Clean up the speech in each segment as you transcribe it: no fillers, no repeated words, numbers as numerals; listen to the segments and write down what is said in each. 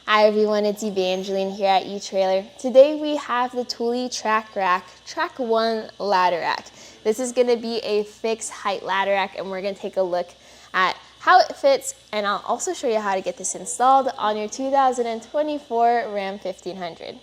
Hi everyone, it's Evangeline here at etrailer. Today we have the Thule TracRac TracONE Ladder Rack. This is going to be a fixed height ladder rack, and we're going to take a look at how it fits, and I'll also show you how to get this installed on your 2024 Ram 1500.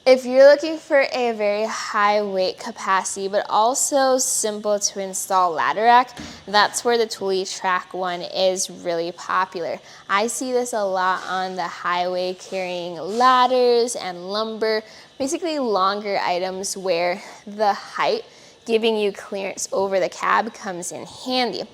If you're looking for a very high weight capacity but also simple to install ladder rack, that's where the Thule TracONE is really popular. I see this a lot on the highway carrying ladders and lumber, basically longer items where the height giving you clearance over the cab comes in handy.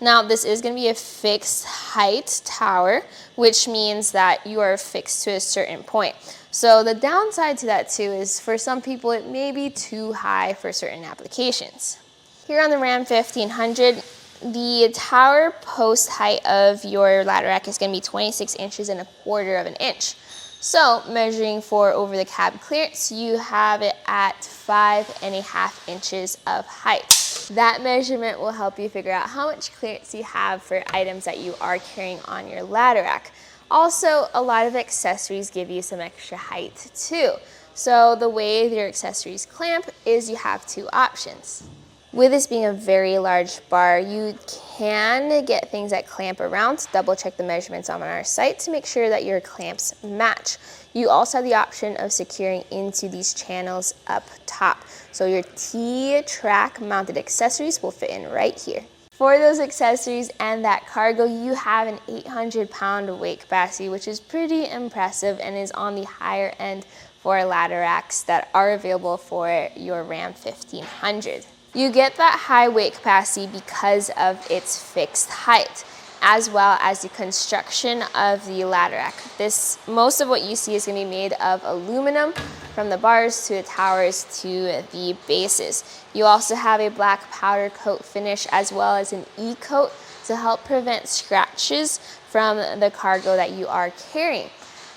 Now this is going to be a fixed height tower, which means that you are fixed to a certain point. So the downside to that too is for some people it may be too high for certain applications. Here on the Ram 1500, the tower post height of your ladder rack is going to be 26 inches and 1/4 of an inch. So measuring for over the cab clearance, you have it at 5.5 inches of height. That measurement will help you figure out how much clearance you have for items that you are carrying on your ladder rack. Also, a lot of accessories give you some extra height too. So the way your accessories clamp is you have two options. With this being a very large bar, you can get things that clamp around. Double check the measurements on our site to make sure that your clamps match. You also have the option of securing into these channels up top. So your T-Track mounted accessories will fit in right here. For those accessories and that cargo, you have an 800-pound weight capacity, which is pretty impressive and is on the higher end for ladder racks that are available for your Ram 1500. You get that high weight capacity because of its fixed height, as well as the construction of the ladder rack. Most of what you see is going to be made of aluminum, from the bars to the towers to the bases. You also have a black powder coat finish as well as an e-coat to help prevent scratches from the cargo that you are carrying.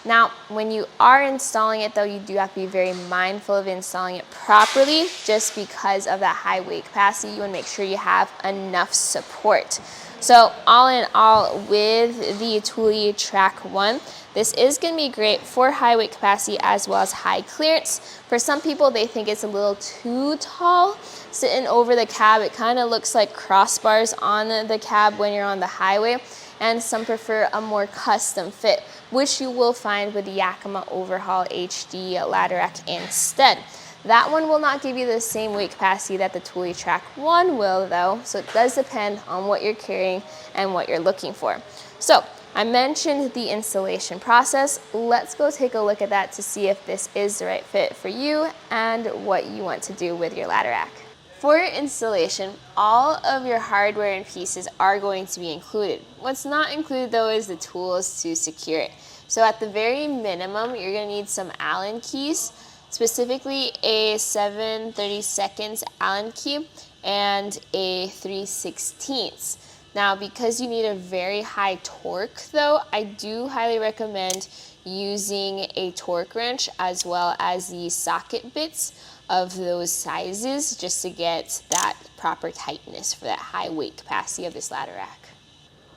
Now, when you are installing it though, you do have to be very mindful of installing it properly. Just because of that high weight capacity, you want to make sure you have enough support. So all in all, with the Thule TracONE, this is going to be great for high weight capacity as well as high clearance. For some people, they think it's a little too tall. Sitting over the cab, it kind of looks like crossbars on the cab when you're on the highway. And some prefer a more custom fit, which you will find with the Yakima Overhaul HD ladder rack instead. That one will not give you the same weight capacity that the Thule TracONE will though, so it does depend on what you're carrying and what you're looking for. So I mentioned the installation process. Let's go take a look at that to see if this is the right fit for you and what you want to do with your ladder rack. For your installation, all of your hardware and pieces are going to be included. What's not included though is the tools to secure it. So at the very minimum, you're going to need some Allen keys, specifically a 7/32 Allen key and a 3/16. Now, because you need a very high torque though, I do highly recommend using a torque wrench as well as the socket bits of those sizes just to get that proper tightness for that high weight capacity of this ladder rack.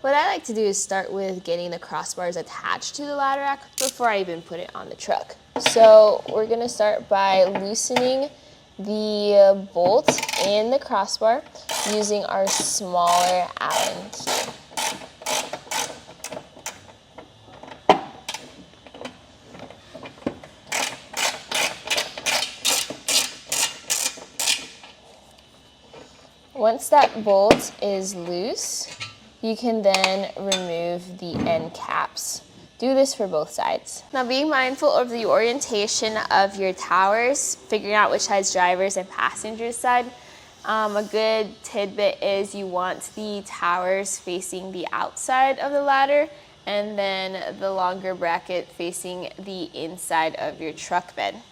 What I like to do is start with getting the crossbars attached to the ladder rack before I even put it on the truck. So we're going to start by loosening the bolt in the crossbar using our smaller Allen key. Once that bolt is loose, you can then remove the end caps. Do this for both sides. Now, being mindful of the orientation of your towers, figuring out which side's driver's and passenger's side, a good tidbit is you want the towers facing the outside of the ladder and then the longer bracket facing the inside of your truck bed.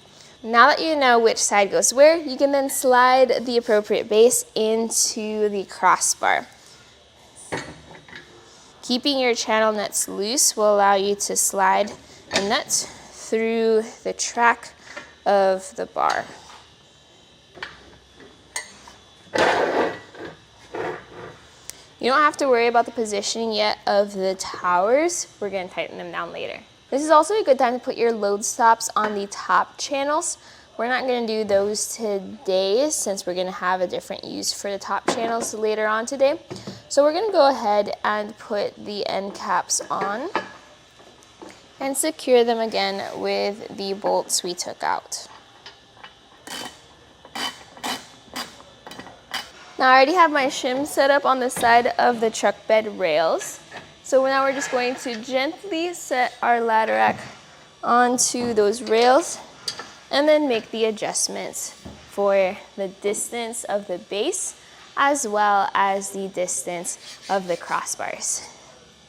Now that you know which side goes where, you can then slide the appropriate base into the crossbar. Keeping your channel nuts loose will allow you to slide the nuts through the track of the bar. You don't have to worry about the positioning yet of the towers. We're going to tighten them down later. This is also a good time to put your load stops on the top channels. We're not going to do those today since we're going to have a different use for the top channels later on today. So we're going to go ahead and put the end caps on and secure them again with the bolts we took out. Now I already have my shim set up on the side of the truck bed rails. So now we're just going to gently set our ladder rack onto those rails and then make the adjustments for the distance of the base as well as the distance of the crossbars.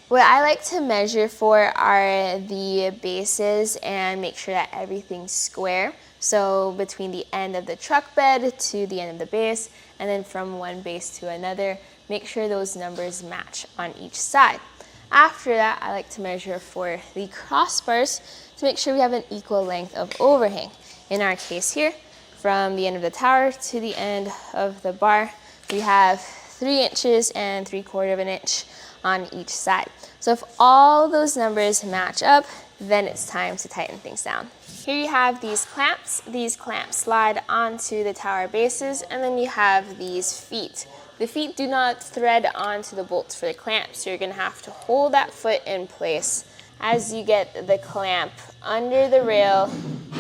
What I like to measure for are the bases and make sure that everything's square. So between the end of the truck bed to the end of the base, and then from one base to another, make sure those numbers match on each side. After that, I like to measure for the crossbars to make sure we have an equal length of overhang. In our case here, from the end of the tower to the end of the bar, we have 3 inches and 3/4 of an inch on each side. So if all those numbers match up, then it's time to tighten things down. Here you have these clamps. These clamps slide onto the tower bases, and then you have these feet. The feet do not thread onto the bolts for the clamps, so you're going to have to hold that foot in place as you get the clamp under the rail,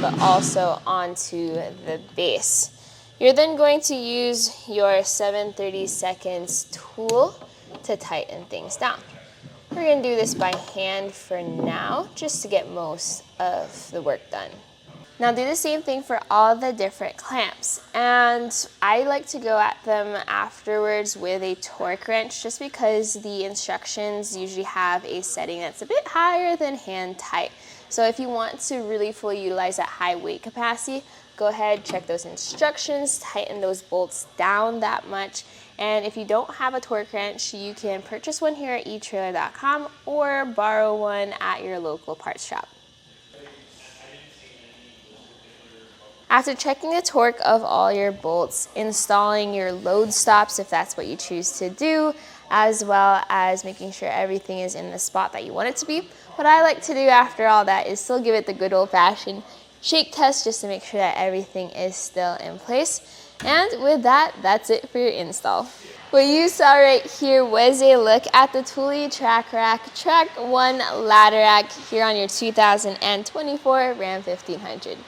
but also onto the base. You're then going to use your 7/32 tool to tighten things down. We're going to do this by hand for now, just to get most of the work done. Now do the same thing for all the different clamps, and I like to go at them afterwards with a torque wrench just because the instructions usually have a setting that's a bit higher than hand tight. So if you want to really fully utilize that high weight capacity, go ahead, check those instructions, tighten those bolts down that much. And if you don't have a torque wrench, you can purchase one here at etrailer.com or borrow one at your local parts shop. After checking the torque of all your bolts, installing your load stops if that's what you choose to do, as well as making sure everything is in the spot that you want it to be, what I like to do after all that is still give it the good old-fashioned shake test just to make sure that everything is still in place. And with that, that's it for your install. What you saw right here was a look at the Thule TracRac TracONE Ladder Rack here on your 2024 Ram 1500.